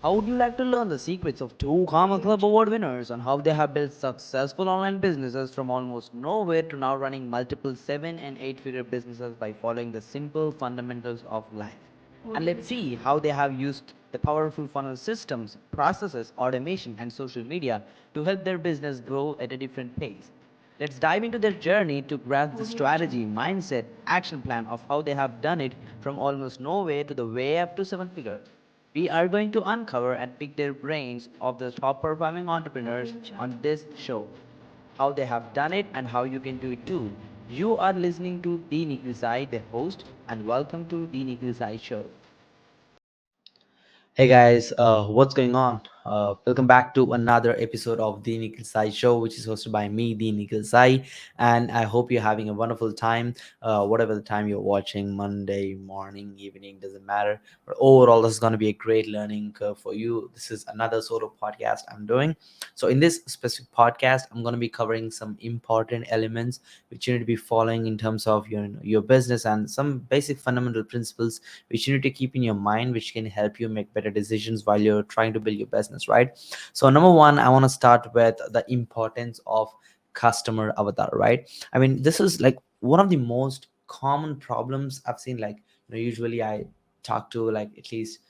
How would you like to learn the secrets of two Karma Club Award winners on how they have built successful online businesses from almost nowhere to now running multiple 7 and 8 figure businesses by following the simple fundamentals of life? And let's see how they have used the powerful funnel systems, processes, automation, and social media to help their business grow at a different pace. Let's dive into their journey to grasp the strategy, mindset, action plan of how they have done it from almost nowhere to the way up to 7 figure. We are going to uncover and pick their brains of the top performing entrepreneurs on this show. How they have done it and how you can do it too. You are listening to The Nikhil Sai, the host, and welcome to The Nikhil Sai Show. Hey guys, what's going on? Welcome back to another episode of the Nikhil Sai Show, which is hosted by me, the Nikhil Sai, and I hope you're having a wonderful time. Whatever the time you're watching, Monday morning, evening, doesn't matter. But overall, this is going to be a great learning curve for you. This is another solo podcast I'm doing. So in this specific podcast, I'm going to be covering some important elements which you need to be following in terms of your business and some basic fundamental principles which you need to keep in your mind, which can help you make better decisions while you're trying to build your business, right? So number one, I want to start with the importance of customer avatar, right? I mean, this is like one of the most common problems I've seen. Like, usually I talk to like at least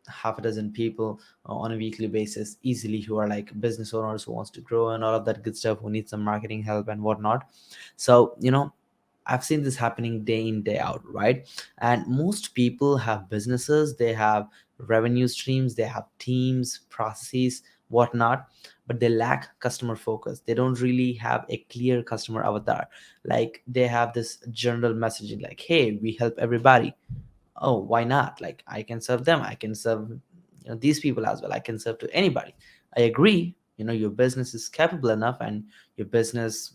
half a dozen people on a weekly basis easily, who are like business owners who wants to grow and all of that good stuff, who need some marketing help and whatnot. So I've seen this happening day in, day out, right? And most people have businesses, they have revenue streams, they have teams, processes, whatnot, but they lack customer focus. They don't really have a clear customer avatar. Like they have this general messaging like, hey, we help everybody. Oh, why not? Like I can serve them, I can serve these people as well, I can serve to anybody. I agree, your business is capable enough and your business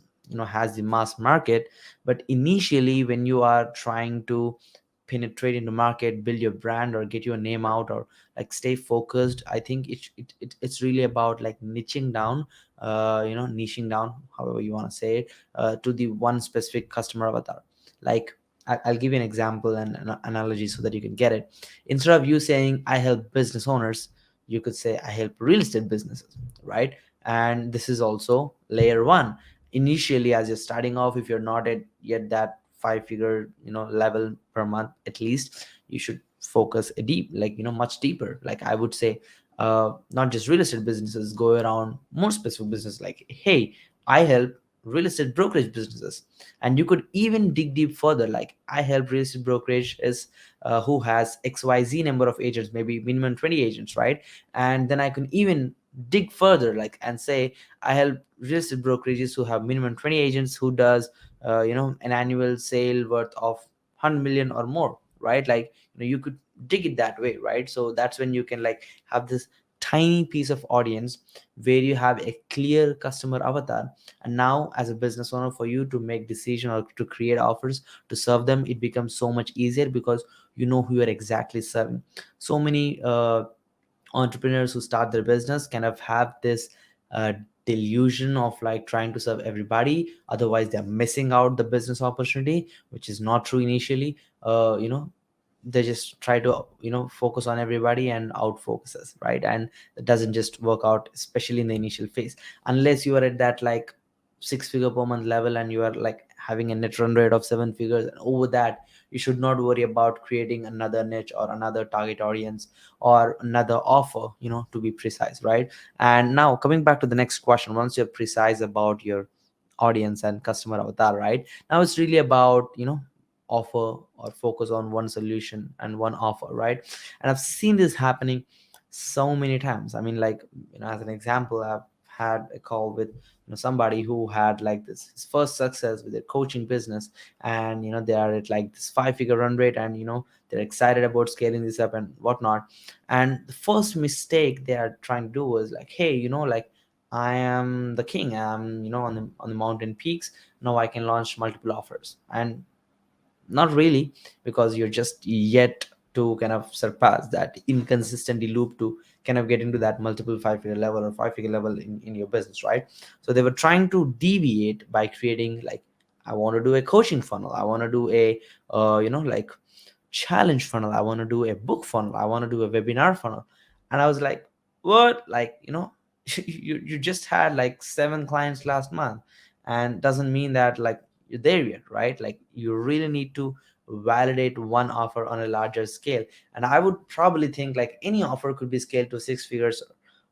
has the mass market. But initially when you are trying to penetrate into market, build your brand or get your name out, or like stay focused, I think it's really about like niching down, niching down, however you want to say it, to the one specific customer avatar. Like I'll give you an example and an analogy so that you can get it. Instead of you saying I help business owners, you could say I help real estate businesses, right? And this is also layer one. Initially, as you're starting off, if you're not at yet that 5 figure level per month at least, you should focus a deep, like much deeper. Like I would say, not just real estate businesses, go around more specific business. Like, hey, I help real estate brokerage businesses. And you could even dig deep further, like I help real estate brokerage is who has xyz number of agents, maybe minimum 20 agents, right? And then I can even dig further, like, and say I help real estate brokerages who have minimum 20 agents, who does an annual sale worth of 100 million or more, right? Like you could dig it that way, right? So that's when you can like have this tiny piece of audience where you have a clear customer avatar. And now as a business owner, for you to make decision or to create offers to serve them, it becomes so much easier because you know who you're exactly serving. So many entrepreneurs who start their business kind of have this uh, delusion of like trying to serve everybody, otherwise they're missing out the business opportunity, which is not true initially. They just try to focus on everybody and out focuses, right? And it doesn't just work out, especially in the initial phase, unless you are at that like 6 figure per month level and you are like having a net run rate of 7 figures. And over that, you should not worry about creating another niche or another target audience or another offer, to be precise, right? And now coming back to the next question, once you're precise about your audience and customer avatar, right? Now it's really about offer or focus on one solution and one offer, right? And I've seen this happening so many times. I mean, like, as an example, I've had a call with somebody who had like this his first success with their coaching business, and they are at like this 5 figure run rate, and they're excited about scaling this up and whatnot. And the first mistake they are trying to do was like, hey, like, I am the king, I'm on the mountain peaks, now I can launch multiple offers. And not really, because you're just yet to kind of surpass that inconsistently loop to kind of get into that multiple 5 figure level or 5 figure level in your business, right? So they were trying to deviate by creating like, I want to do a coaching funnel, I want to do a like challenge funnel, I want to do a book funnel, I want to do a webinar funnel. And I was like, what? Like, you just had like 7 clients last month, and doesn't mean that like you're there yet, right? Like you really need to validate one offer on a larger scale. And I would probably think like any offer could be scaled to 6 figures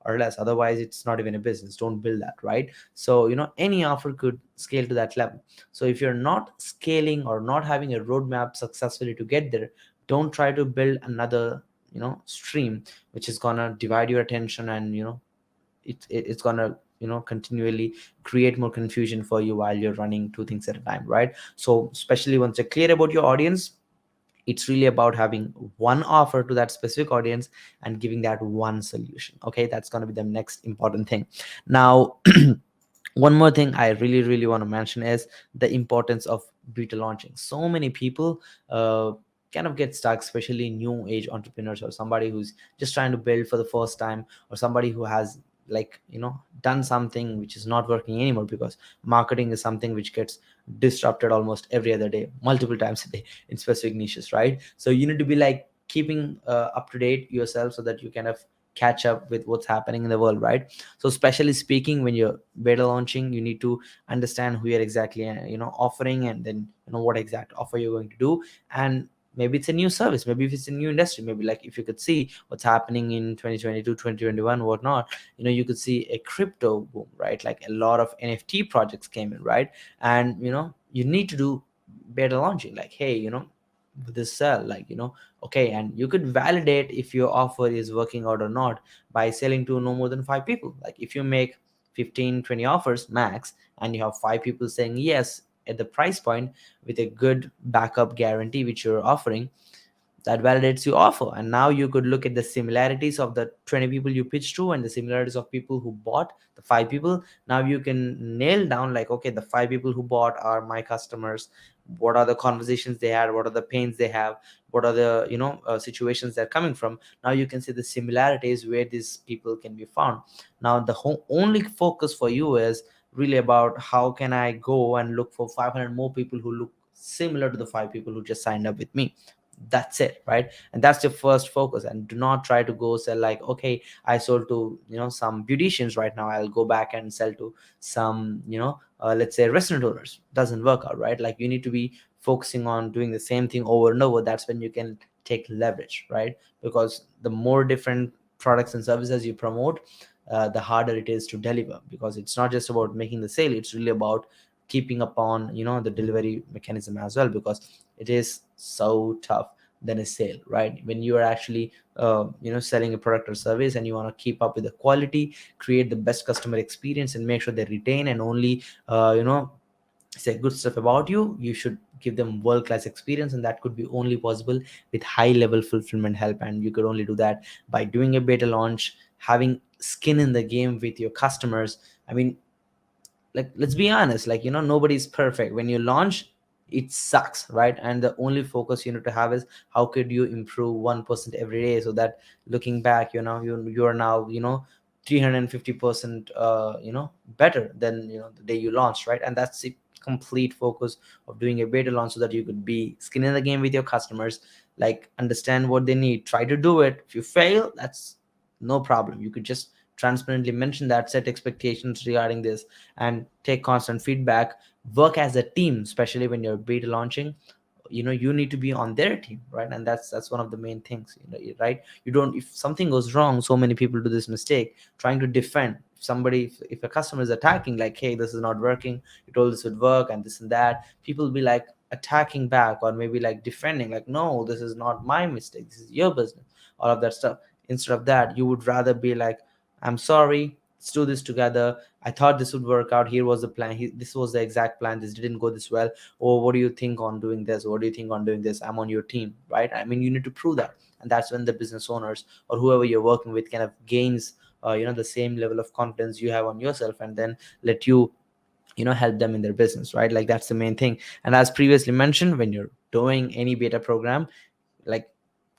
or less. Otherwise, it's not even a business. Don't build that, right? So, any offer could scale to that level. So if you're not scaling or not having a roadmap successfully to get there, don't try to build another, stream which is gonna divide your attention, and it's gonna continually create more confusion for you while you're running two things at a time, right? So especially once you're clear about your audience, it's really about having one offer to that specific audience and giving that one solution. Okay, that's going to be the next important thing. Now, one more thing I really really want to mention is the importance of beta launching. So many people kind of get stuck, especially new age entrepreneurs or somebody who's just trying to build for the first time, or somebody who has like done something which is not working anymore, because marketing is something which gets disrupted almost every other day, multiple times a day, in specific niches, right? So you need to be like keeping up to date yourself, so that you kind of catch up with what's happening in the world, right? So especially speaking, when you're beta launching, you need to understand who you're exactly offering, and then what exact offer you're going to do. And maybe it's a new service, maybe if it's a new industry, maybe like if you could see what's happening in 2022, 2021, whatnot, you could see a crypto boom, right? Like a lot of NFT projects came in, right? And you need to do beta launching, like, hey, with this sell, like, okay. And you could validate if your offer is working out or not by selling to no more than 5 people. Like if you make 15, 20 offers max, and you have 5 people saying yes at the price point, with a good backup guarantee which you're offering, that validates your offer. And now you could look at the similarities of the 20 people you pitched to, and the similarities of people who bought, the 5 people. Now you can nail down like, okay, the 5 people who bought are my customers. What are the conversations they had? What are the pains they have? What are the situations they're coming from? Now you can see the similarities where these people can be found. Now the only focus for you is really about how can I go and look for 500 more people who look similar to the 5 people who just signed up with me. That's it, right? And that's your first focus. And do not try to go sell like, okay, I sold to some beauticians, right now I'll go back and sell to some let's say restaurant owners. Doesn't work out, right? Like you need to be focusing on doing the same thing over and over. That's when you can take leverage, right? Because the more different products and services you promote, the harder it is to deliver, because it's not just about making the sale, it's really about keeping upon the delivery mechanism as well, because it is so tough than a sale, right? When you are actually selling a product or service, and you want to keep up with the quality, create the best customer experience, and make sure they retain and only say good stuff about you, you should give them world class experience. And that could be only possible with high level fulfillment help. And you could only do that by doing a beta launch, having skin in the game with your customers. I mean, like, let's be honest, like nobody's perfect. When you launch, it sucks, right? And the only focus you need to have is how could you improve 1% every day, so that looking back, you are now 350% better than the day you launched, right? And that's the complete focus of doing a beta launch, so that you could be skin in the game with your customers, like understand what they need, try to do it. If you fail, that's no problem. You could just transparently mention that, set expectations regarding this, and take constant feedback. Work as a team, especially when you're beta launching. You need to be on their team, right? And that's one of the main things, right? You don't, if something goes wrong, so many people do this mistake trying to defend. If somebody, if a customer is attacking, like, hey, this is not working, you told this would work and this and that, people will be like attacking back, or maybe like defending, like, no, this is not my mistake, this is your business, all of that stuff. Instead of that, you would rather be like, I'm sorry, let's do this together. I thought this would work out. Here was the plan. This was the exact plan. This didn't go this well. Or what do you think on doing this? What do you think on doing this? I'm on your team, right? I mean, you need to prove that. And that's when the business owners or whoever you're working with kind of gains, the same level of confidence you have on yourself, and then let you, help them in their business, right? Like that's the main thing. And as previously mentioned, when you're doing any beta program, like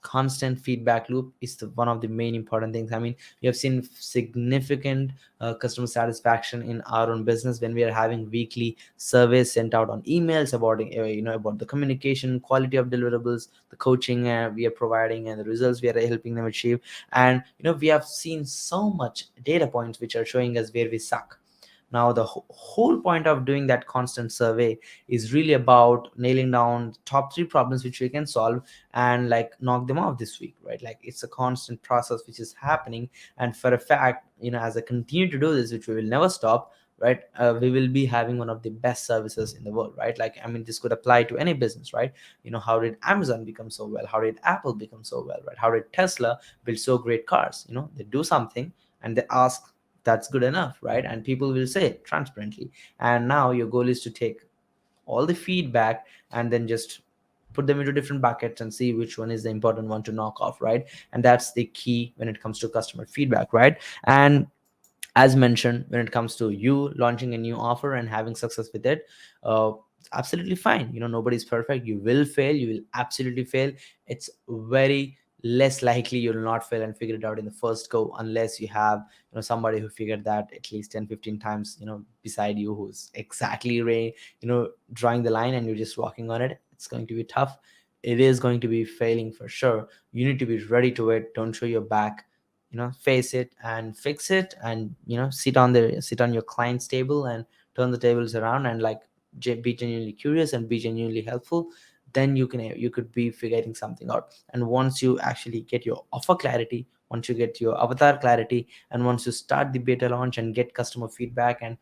constant feedback loop is one of the main important things. I mean, we have seen significant customer satisfaction in our own business when we are having weekly surveys sent out on emails about about the communication quality of deliverables, the coaching we are providing, and the results we are helping them achieve. And we have seen so much data points which are showing us where we suck. Now the whole point of doing that constant survey is really about nailing down top three problems which we can solve and like knock them off this week, right? Like it's a constant process which is happening. And for a fact, as I continue to do this, which we will never stop, right, we will be having one of the best services in the world, right? Like, I mean, this could apply to any business, right? How did Amazon become so well? How did Apple become so well, right? How did Tesla build so great cars? They do something and they ask, that's good enough, right? And people will say it transparently. And now your goal is to take all the feedback and then just put them into different buckets and see which one is the important one to knock off, right? And that's the key when it comes to customer feedback, right? And as mentioned, when it comes to you launching a new offer and having success with it, it's absolutely fine. Nobody's perfect. You will fail, you will absolutely fail. It's very less likely you'll not fail and figure it out in the first go, unless you have somebody who figured that at least 10, 15 times beside you, who's exactly drawing the line and you're just walking on it. It's going to be tough. It is going to be failing for sure. You need to be ready to it. Don't show your back. Face it and fix it, and sit on your client's table and turn the tables around and like be genuinely curious and be genuinely helpful. Then you could be figuring something out. And once you actually get your offer clarity, once you get your avatar clarity, and once you start the beta launch and get customer feedback and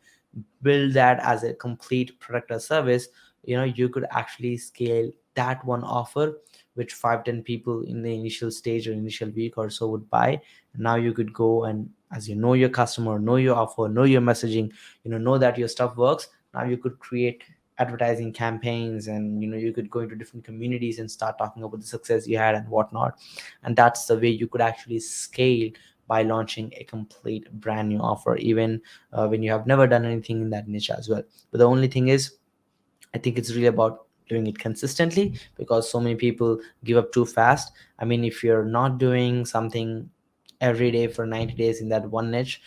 build that as a complete product or service, you could actually scale that one offer which 5-10 people in the initial stage or initial week or so would buy. Now you could go and, as your customer, know your offer, know your messaging, know that your stuff works. Now you could create advertising campaigns, and you could go into different communities and start talking about the success you had and whatnot. And that's the way you could actually scale, by launching a complete brand new offer, even when you have never done anything in that niche as well. But the only thing is, I think it's really about doing it consistently, because so many people give up too fast. I mean, if you're not doing something every day for 90 days in that one niche,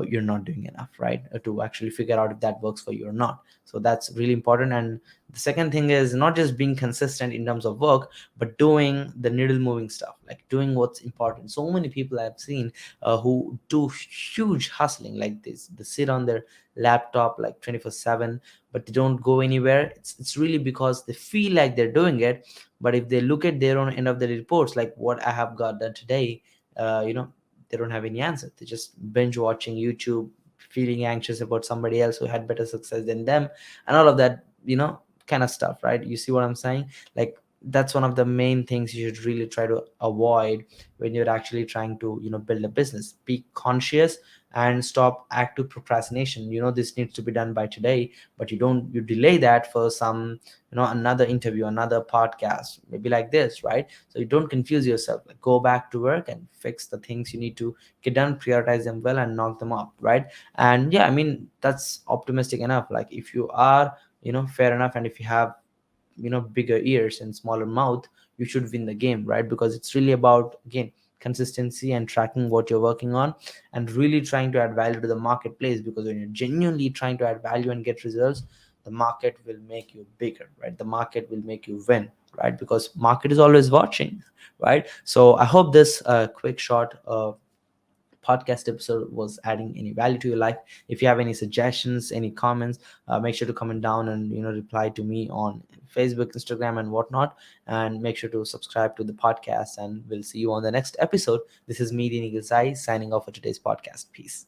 you're not doing enough, right? To actually figure out if that works for you or not. So that's really important. And the second thing is not just being consistent in terms of work, but doing the needle moving stuff, like doing what's important. So many people I've seen who do huge hustling like this. They sit on their laptop like 24/7, but they don't go anywhere. It's really because they feel like they're doing it. But if they look at their own end of the reports, like what I have got done today, they don't have any answer. They just binge watching YouTube, feeling anxious about somebody else who had better success than them, and all of that, kind of stuff, right? You see what I'm saying? Like, that's one of the main things you should really try to avoid when you're actually trying to build a business. Be conscious and stop active procrastination. This needs to be done by today, but you delay that for some, another interview, another podcast, maybe like this, right? So you don't confuse yourself. Like, go back to work and fix the things you need to get done, prioritize them well, and knock them up, right? And yeah, I mean, that's optimistic enough. Like, if you are fair enough, and if you have bigger ears and smaller mouth, you should win the game, right? Because it's really about, again, consistency and tracking what you're working on, and really trying to add value to the marketplace. Because when you're genuinely trying to add value and get results, the market will make you bigger, right? The market will make you win, right? Because market is always watching, right? So I hope this quick short podcast episode was adding any value to your life. If you have any suggestions, any comments, make sure to comment down and reply to me on Facebook, Instagram, and whatnot. And make sure to subscribe to the podcast, and we'll see you on the next episode. This is me, Nikhil, signing off for today's podcast. Peace.